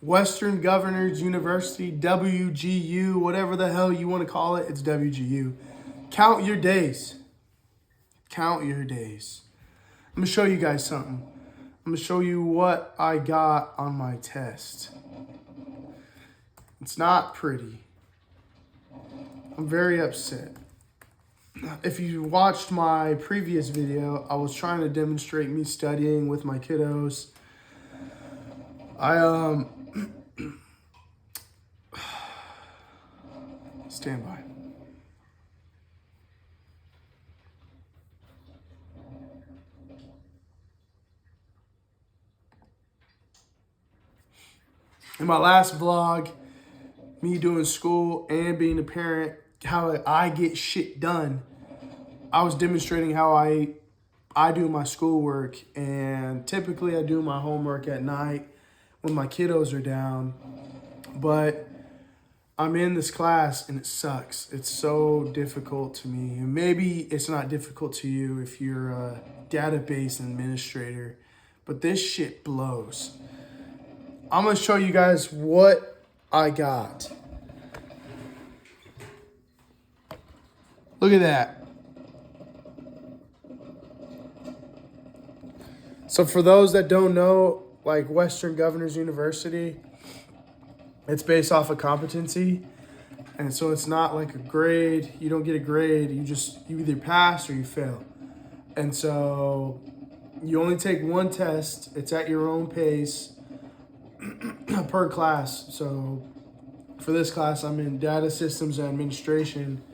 Western Governors University, WGU, whatever the hell you want to call it, it's WGU. Count your days. Count your days. I'm going to show you guys something. I'm going to show you what I got on my test. It's not pretty. I'm very upset. If you watched my previous video, I was trying to demonstrate me studying with my kiddos. Stand by. In my last vlog, me doing school and being a parent, how I get shit done, I was demonstrating how I do my schoolwork, and typically I do my homework at night when my kiddos are down, but I'm in this class and it sucks. It's so difficult to me, and maybe it's not difficult to you if you're a database administrator, but this shit blows. I'm gonna show you guys what I got. Look at that. So for those that don't know, like Western Governors University, it's based off of competency. And so it's not like a grade. You don't get a grade. You either pass or you fail. And so you only take one test. It's at your own pace per class. So for this class, I'm in data systems and administration.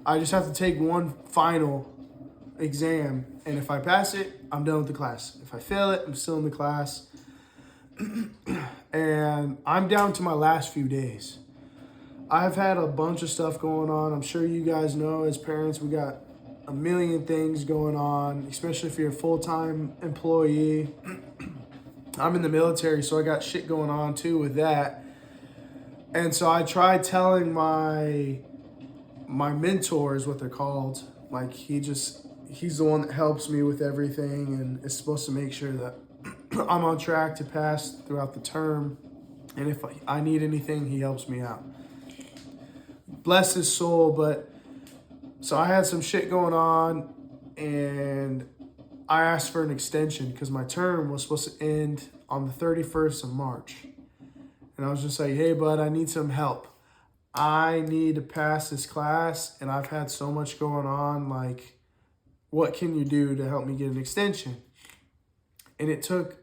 I just have to take one final exam, and if I pass it, I'm done with the class. If I fail it, I'm still in the class. And I'm down to my last few days. I've had a bunch of stuff going on. I'm sure you guys know, as parents, we got a million things going on, especially if you're a full-time employee. I'm in the military, so I got shit going on too with that. And so I tried telling my mentor, is what they're called. Like, he's the one that helps me with everything and is supposed to make sure that I'm on track to pass throughout the term. And if I need anything, he helps me out. Bless his soul. But so I had some shit going on, and I asked for an extension because my term was supposed to end on the 31st of March. And I was just like, hey, bud, I need some help. I need to pass this class, and I've had so much going on. Like, what can you do to help me get an extension? And it took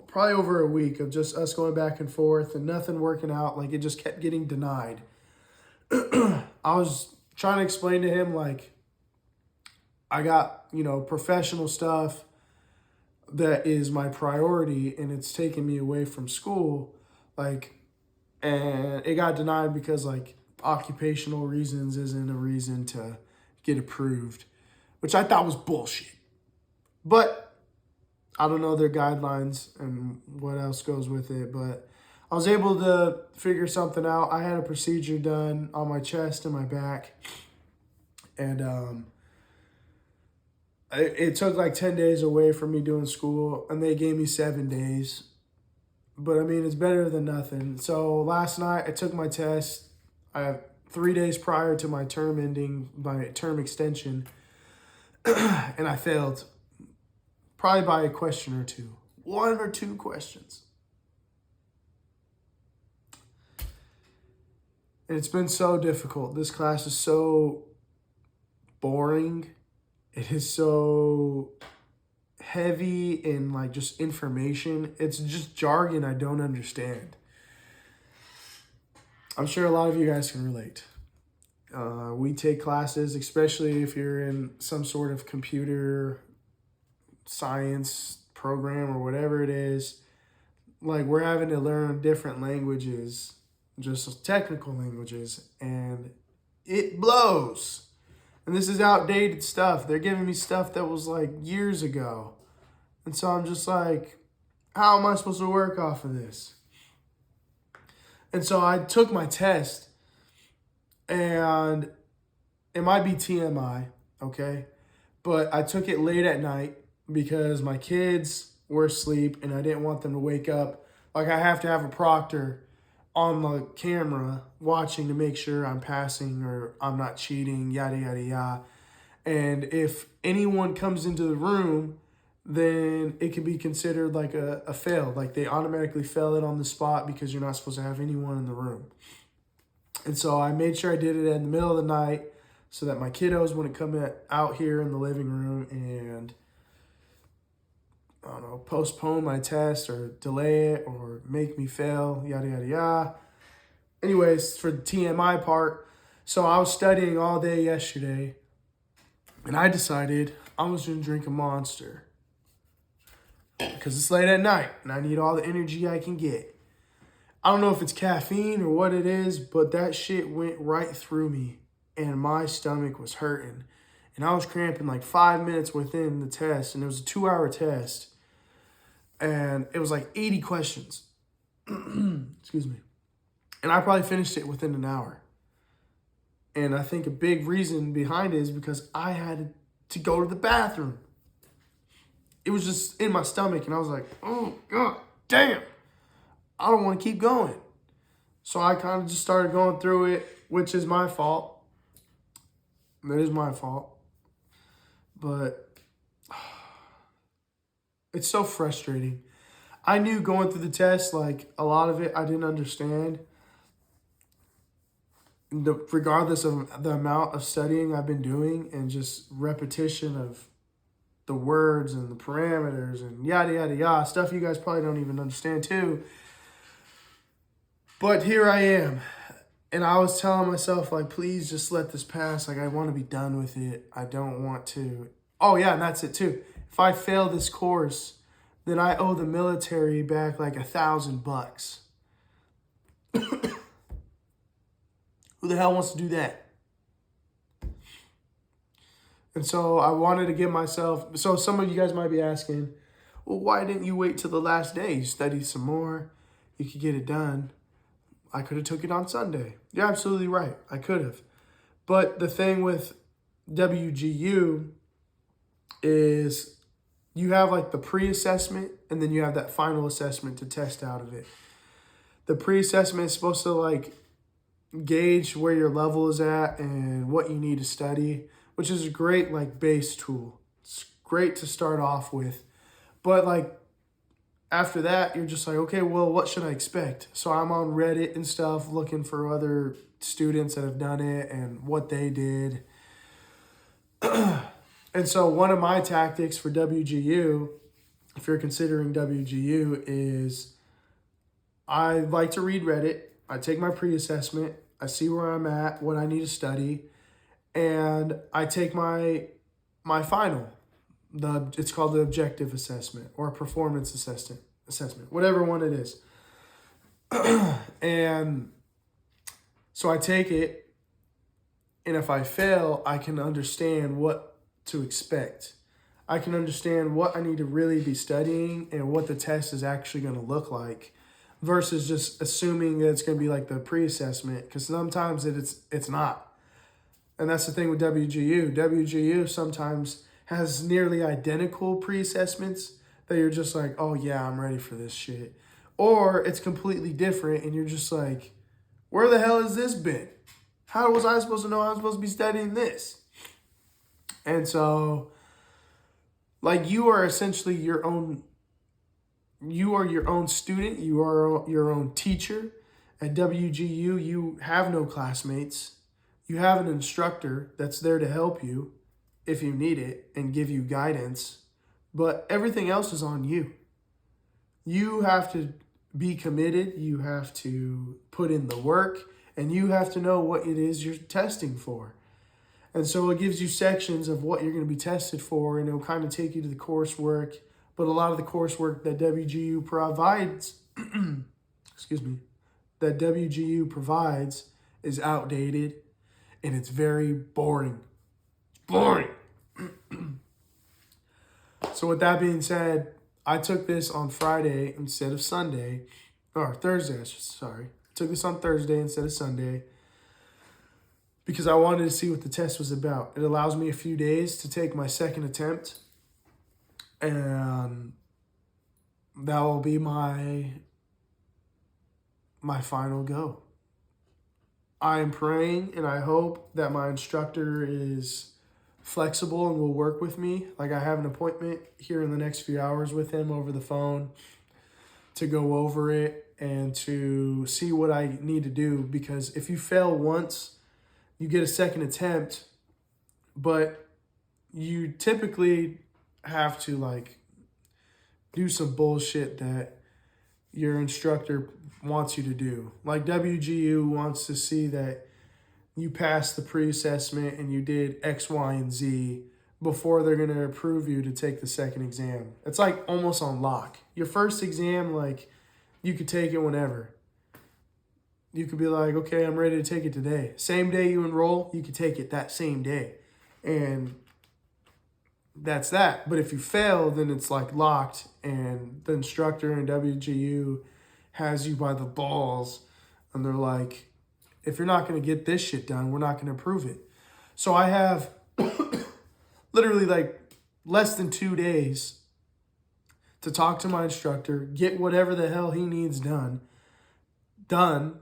probably over a week of just us going back and forth and nothing working out. Like, it just kept getting denied. I was trying to explain to him, like, I got, professional stuff that is my priority, and it's taking me away from school. Like, and it got denied because, like, occupational reasons isn't a reason to get approved, which I thought was bullshit. But I don't know their guidelines and what else goes with it, but I was able to figure something out. I had a procedure done on my chest and my back, and it took like 10 days away from me doing school, and they gave me 7 days. But I mean, it's better than nothing. So last night I took my test. I have 3 days prior to my term ending, my term extension, and I failed. Probably by a question or two. 1 or 2 questions. And it's been so difficult. This class is so boring. It is so heavy in, like, just information. It's just jargon I don't understand. I'm sure a lot of you guys can relate. We take classes, especially if you're in some sort of computer science program or whatever it is. Like, we're having to learn different languages, just technical languages, and it blows. And this is outdated stuff. They're giving me stuff that was like years ago. And so I'm just like, how am I supposed to work off of this? And so I took my test, and it might be TMI, okay? But I took it late at night because my kids were asleep and I didn't want them to wake up Like I have to have a proctor on the camera watching to make sure I'm passing or I'm not cheating, yada, yada, yada. And if anyone comes into the room, then it can be considered like a fail. Like they automatically fail it on the spot because you're not supposed to have anyone in the room. And so I made sure I did it in the middle of the night so that my kiddos wouldn't come out here in the living room and, I don't know, postpone my test or delay it or make me fail, yada, yada, yada. Anyways, for the TMI part, so I was studying all day yesterday and I decided I was going to drink a Monster because it's late at night and I need all the energy I can get. I don't know if it's caffeine or what it is, but that shit went right through me and my stomach was hurting. And I was cramping like 5 minutes within the test, and it was a 2-hour test. And it was like 80 questions. Excuse me. And I probably finished it within an hour. And I think a big reason behind it is because I had to go to the bathroom. It was just in my stomach, and I was like, oh, God damn. I don't want to keep going. So I kind of just started going through it, which is my fault. That is my fault. But it's so frustrating. I knew going through the test, like a lot of it I didn't understand. Regardless of the amount of studying I've been doing and just repetition of the words and the parameters and yada, yada, yada, stuff you guys probably don't even understand too. But here I am. And I was telling myself, like, please just let this pass. Like, I want to be done with it. I don't want to. Oh, yeah, and that's it, too. If I fail this course, then I owe the military back, like, $1,000. Who the hell wants to do that? And so I wanted to give myself. So some of you guys might be asking, well, why didn't you wait till the last day? You study some more. You could get it done. I could have took it on Sunday. You're absolutely right. I could have. But the thing with WGU is you have like the pre-assessment and then you have that final assessment to test out of it. The pre-assessment is supposed to like gauge where your level is at and what you need to study, which is a great like base tool. It's great to start off with. But like after that, you're just like, okay, well, what should I expect? So I'm on Reddit and stuff looking for other students that have done it and what they did. And so one of my tactics for WGU, if you're considering WGU, is I like to read Reddit. I take my pre-assessment. I see where I'm at, what I need to study. And I take my final. It's called the objective assessment or a performance assessment, whatever one it is. And so I take it, and if I fail, I can understand what to expect. I can understand what I need to really be studying and what the test is actually going to look like versus just assuming that it's going to be like the pre-assessment, because sometimes it's not. And that's the thing with WGU. WGU sometimes has nearly identical pre-assessments that you're just like, oh yeah, I'm ready for this shit. Or it's completely different and you're just like, where the hell has this been? How was I supposed to know I was supposed to be studying this? And so, like, you are essentially your own student. You are your own teacher. At WGU, you have no classmates. You have an instructor that's there to help you if you need it and give you guidance, but everything else is on you. You have to be committed, you have to put in the work, and you have to know what it is you're testing for. And so it gives you sections of what you're going to be tested for, and it'll kind of take you to the coursework, but a lot of the coursework that WGU provides, that WGU provides is outdated, and it's very boring. Boring. So with that being said, I took this on Friday instead of Sunday, or Thursday, sorry. I took this on Thursday instead of Sunday because I wanted to see what the test was about. It allows me a few days to take my second attempt, and that will be my my final go. I am praying and I hope that my instructor is flexible and will work with me. Like, I have an appointment here in the next few hours with him over the phone to go over it and to see what I need to do, because if you fail once, you get a second attempt, but you typically have to like do some bullshit that your instructor wants you to do. Like WGU wants to see that you passed the pre-assessment and you did X, Y, and Z before they're going to approve you to take the second exam. It's like almost on lock. Your first exam, like, you could take it whenever. You could be like, okay, I'm ready to take it today. Same day you enroll, you could take it that same day. And that's that. But if you fail, then it's like locked, and the instructor in WGU has you by the balls, and they're like, if you're not going to get this shit done, we're not going to approve it. So I have literally like less than 2 days to talk to my instructor, get whatever the hell he needs done, and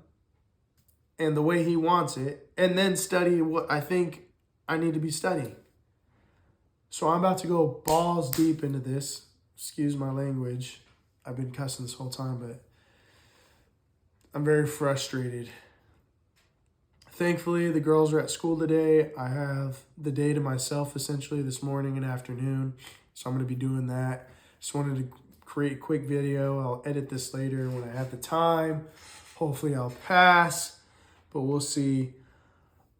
the way he wants it, and then study what I think I need to be studying. So I'm about to go balls deep into this. Excuse my language. I've been cussing this whole time, but I'm very frustrated. Thankfully, the girls are at school today. I have the day to myself, essentially, this morning and afternoon. So I'm going to be doing that. Just wanted to create a quick video. I'll edit this later when I have the time. Hopefully I'll pass, but we'll see.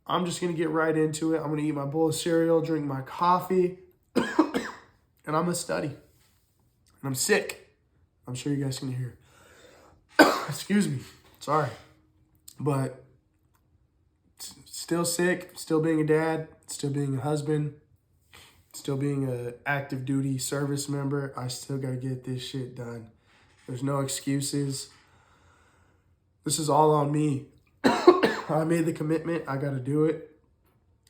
I'm just going to get right into it. I'm going to eat my bowl of cereal, drink my coffee, and I'm going to study. And I'm sick. I'm sure you guys can hear. Excuse me. Sorry. But still sick, still being a dad, still being a husband, still being an active duty service member. I still got to get this shit done. There's no excuses. This is all on me. I made the commitment. I got to do it.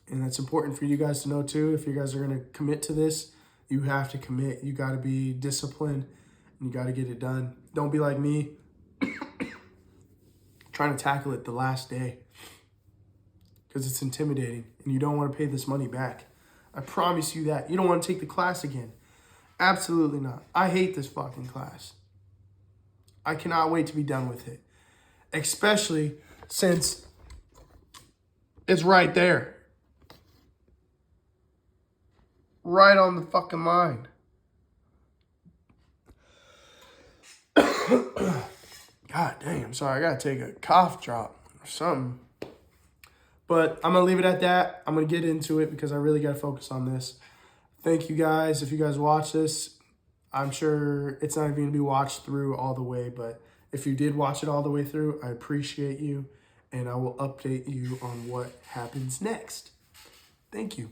And that's important for you guys to know too. If you guys are going to commit to this, you have to commit. You got to be disciplined and you got to get it done. Don't be like me, trying to tackle it the last day, because it's intimidating and you don't want to pay this money back. I promise you that. You don't want to take the class again. Absolutely not. I hate this fucking class. I cannot wait to be done with it. Especially since it's right there. Right on the fucking line. God damn, sorry. I gotta take a cough drop or something. But I'm going to leave it at that. I'm going to get into it because I really got to focus on this. Thank you guys. If you guys watch this, I'm sure it's not even going to be watched through all the way. But if you did watch it all the way through, I appreciate you. And I will update you on what happens next. Thank you.